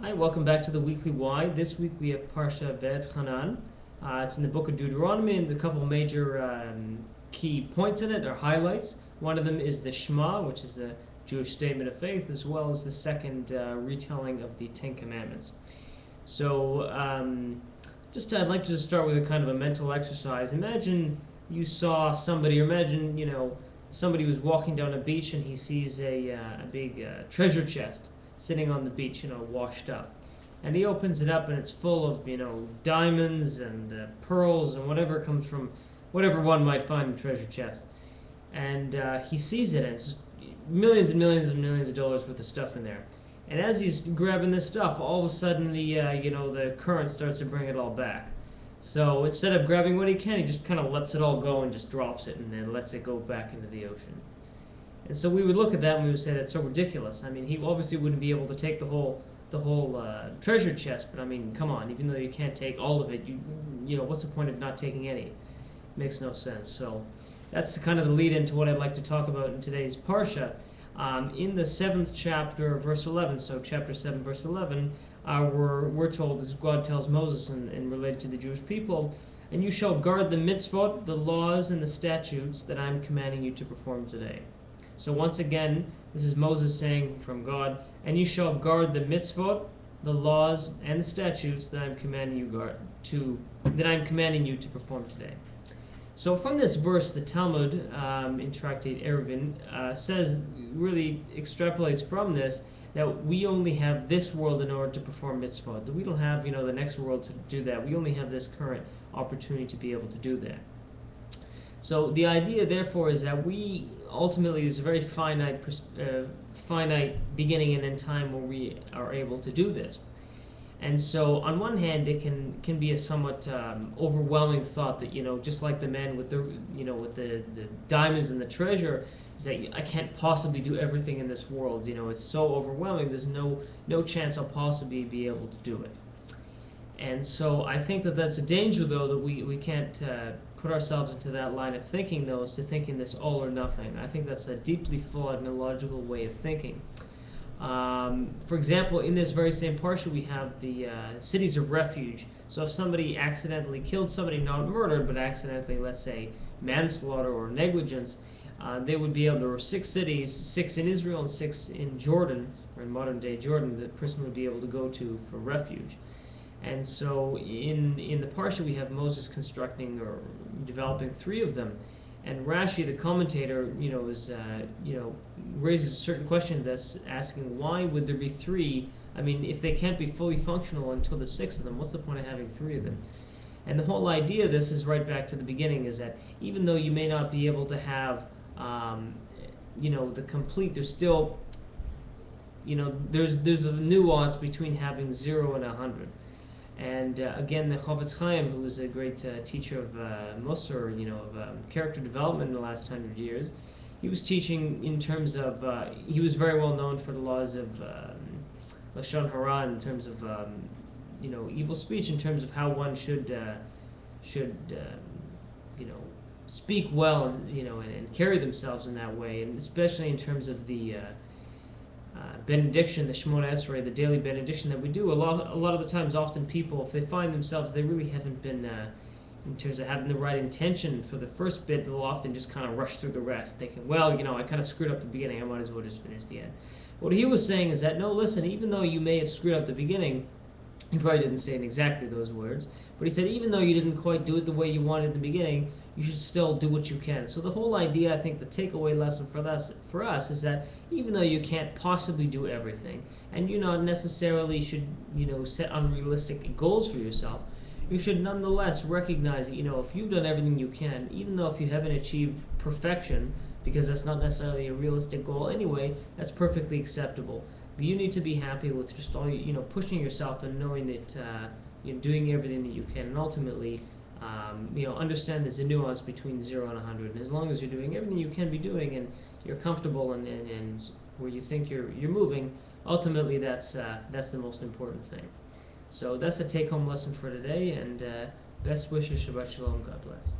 Hi, welcome back to the Weekly Why. This week we have Parsha Vaetchanan. It's in the book of Deuteronomy, and a couple major key points in it, or highlights. One of them is the Shema, which is the Jewish statement of faith, as well as the second retelling of the Ten Commandments. So, I'd like to just start with a kind of a mental exercise. Imagine you saw somebody, or imagine, somebody was walking down a beach and he sees a big treasure chest sitting on the beach, washed up. And he opens it up and it's full of, diamonds and pearls and whatever comes from, whatever one might find in treasure chest. And he sees it and it's millions and millions and millions of dollars worth of stuff in there. And as he's grabbing this stuff, all of a sudden the current starts to bring it all back. So instead of grabbing what he can, he just kind of lets it all go and just drops it and then lets it go back into the ocean. And so we would look at that and we would say that's so ridiculous. I mean, he obviously wouldn't be able to take the whole treasure chest, but I mean, come on, even though you can't take all of it, what's the point of not taking any? Makes no sense. So that's kind of the lead into what I'd like to talk about in today's Parsha. In the 7th chapter, verse 11, so chapter 7, verse 11, we're told, as God tells Moses and related to the Jewish people, "And you shall guard the mitzvot, the laws, and the statutes that I am commanding you to perform today." So once again, this is Moses saying from God, "And you shall guard the mitzvot, the laws, and the statutes that I am commanding you to perform today." So from this verse, the Talmud in Tractate Eruvin really extrapolates from this that we only have this world in order to perform mitzvot. That we don't have the next world to do that. We only have this current opportunity to be able to do that. So the idea, therefore, is that we ultimately is a very finite beginning and end time where we are able to do this. And so, on one hand, it can be a somewhat overwhelming thought that just like the man with the diamonds and the treasure, is that I can't possibly do everything in this world. It's so overwhelming. There's no chance I'll possibly be able to do it. And so I think that that's a danger, though, that we can't put ourselves into that line of thinking, though, is to think in this all or nothing. I think that's a deeply flawed and illogical way of thinking. For example, in this very same parsha, we have the cities of refuge. So if somebody accidentally killed somebody, not murdered, but accidentally, let's say, manslaughter or negligence, they would be able, there were 6 cities, 6 in Israel and 6 in Jordan, or in modern-day Jordan, the person would be able to go to for refuge. And so in the Parsha, we have Moses constructing or developing 3 of them. And Rashi, the commentator, raises a certain question that's asking, why would there be 3? I mean, if they can't be fully functional until there's 6 of them, what's the point of having 3 of them? And the whole idea of this is right back to the beginning, is that even though you may not be able to have, the complete, there's still, there's a nuance between having 0 and 100. And again, the Chofetz Chaim, who was a great teacher of Musar, of character development in the last 100 years, he was teaching in terms of, he was very well known for the laws of Lashon Hara, in terms of, evil speech, in terms of how one should speak well and carry themselves in that way, and especially in terms of the benediction, the Shemona Esrei, the daily benediction that we do. A lot of the times, often people, if they find themselves, they really haven't been, in terms of having the right intention for the first bit, they'll often just kind of rush through the rest, thinking, well, I kind of screwed up the beginning, I might as well just finish the end. What he was saying is that, no, listen, even though you may have screwed up the beginning, he probably didn't say in exactly those words, but he said, even though you didn't quite do it the way you wanted in the beginning, you should still do what you can. So the whole idea, I think, the takeaway lesson for us is that even though you can't possibly do everything, and you not necessarily should, set unrealistic goals for yourself, you should nonetheless recognize that, if you've done everything you can, even though if you haven't achieved perfection, because that's not necessarily a realistic goal anyway, that's perfectly acceptable. But you need to be happy with just all, pushing yourself and knowing that you're doing everything that you can, and ultimately, understand there's a nuance between 0 and 100. And as long as you're doing everything you can be doing, and you're comfortable and where you think you're moving, ultimately that's the most important thing. So that's a take-home lesson for today, and best wishes, Shabbat Shalom, God bless.